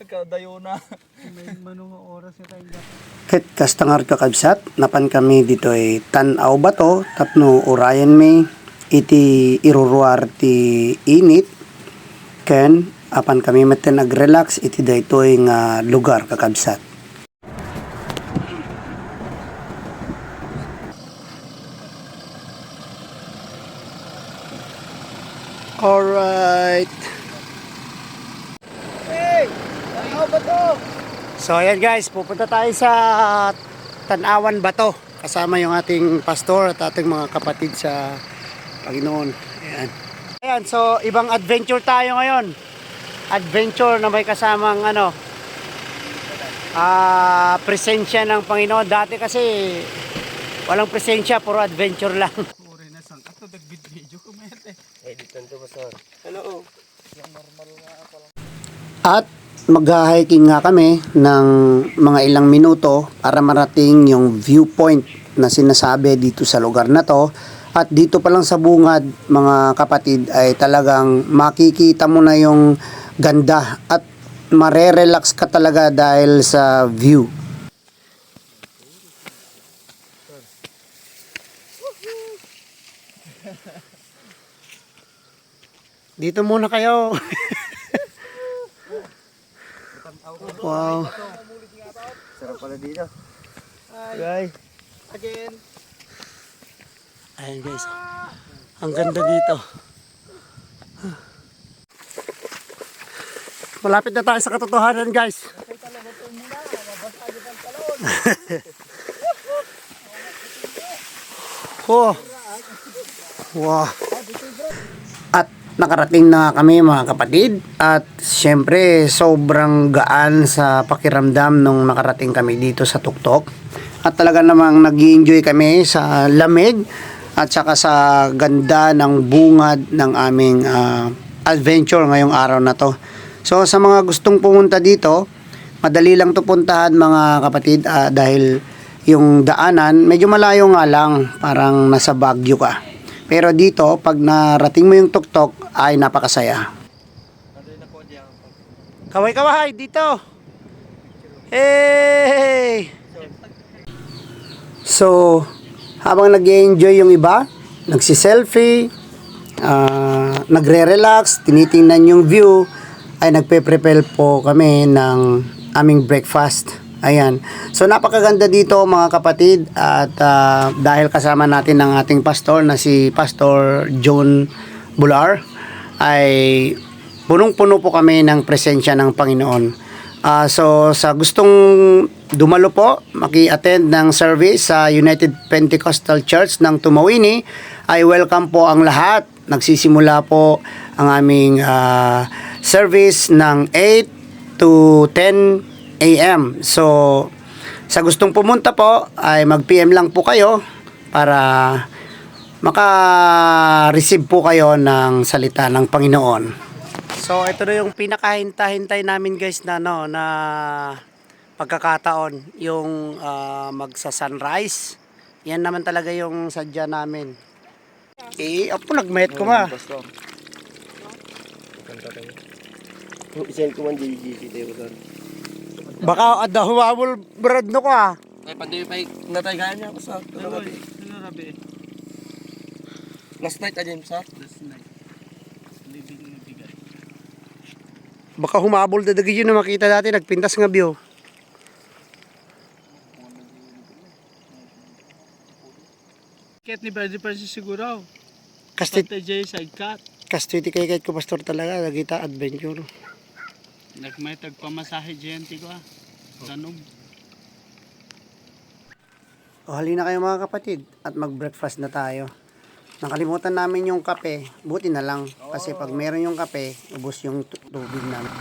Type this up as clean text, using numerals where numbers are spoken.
Ikaw dayo na. May manong oras na tayo dapat. Ket kastangar kakabsat, napan kami dito ay tanaw ba to, tapno urayan may iti iruruar ti init, ken apan kami maten nag-relax iti daytoy nga lugar kakabsat. Alright. Hey! Ano ba to? So ayan guys, pupunta tayo sa Tanawan Bato kasama yung ating pastor at ating mga kapatid sa Panginoon. Ayan. Ayan, so ibang adventure tayo ngayon. Adventure na may kasamang presensya ng Panginoon. Dati kasi walang presensya, puro adventure lang. Uri na sang ato dagbit video ko mayat eh. Editan to pastor. Hello. Yung normal nga pala. At mag-hiking nga kami ng mga ilang minuto para marating yung viewpoint na sinasabi dito sa lugar na to. At dito pa lang sa bungad, mga kapatid, ay talagang makikita mo na yung ganda at marerelax ka talaga dahil sa view. Dito muna kayo. Wow. Sarap pala dito. Guys. Again. Ayan guys. Ang ganda dito. Malapit na tayo sa katotohanan guys. Oh. Wow. At nakarating na kami mga kapatid at syempre sobrang gaan sa pakiramdam nung nakarating kami dito sa tuktok at talaga namang nag-i-enjoy kami sa lamig at saka sa ganda ng bungad ng aming adventure ngayong araw na to. So sa mga gustong pumunta dito, madali lang to puntahan mga kapatid dahil yung daanan medyo malayo nga lang, parang nasa Baguio ka. Pero dito, pag narating mo yung tuktok, ay napakasaya. Kaway-kaway, dito! Hey! So, habang nag-enjoy yung iba, nagsi-selfie, nagre-relax, tinitingnan yung view, ay nagpe-prepare po kami ng aming breakfast. Ayan. So napakaganda dito mga kapatid at dahil kasama natin ang ating pastor na si Pastor John Bular ay punong-puno po kami ng presensya ng Panginoon. So sa gustong dumalo po, maki-attend ng service sa United Pentecostal Church ng Tumawini ay welcome po ang lahat. Nagsisimula po ang aming service ng 8 to 10 AM. So, sa gustong pumunta po, ay mag-PM lang po kayo para maka-receive po kayo ng salita ng Panginoon. So, ito na yung pinakahintay namin guys na, na pagkakataon. Yung magsa-sunrise. Yan naman talaga yung sadya namin. Apo, nag-met ko ma. Pastor. Kanta tayo. Isend ko man GGC tayo pastor. Baka humabol brad no ko ah. Ay panday pa nataygaan niya ako sa gabi. Ano rabi? Last night ajim sa. Last night. Living na bigat. Baka humabol dadagi yun na makita dati nagpintas nga view. Ket ni Brady pa siguro. Kastit Pati Jay side cut. kastiti kay ko pastor talaga nagita adventure. Nagmay tagpamasahe GNT ko ah. Danog. O halina kayo mga kapatid at mag-breakfast na tayo. Nakalimutan namin yung kape. Buti na lang kasi pag meron yung kape, ubos yung tubig namin.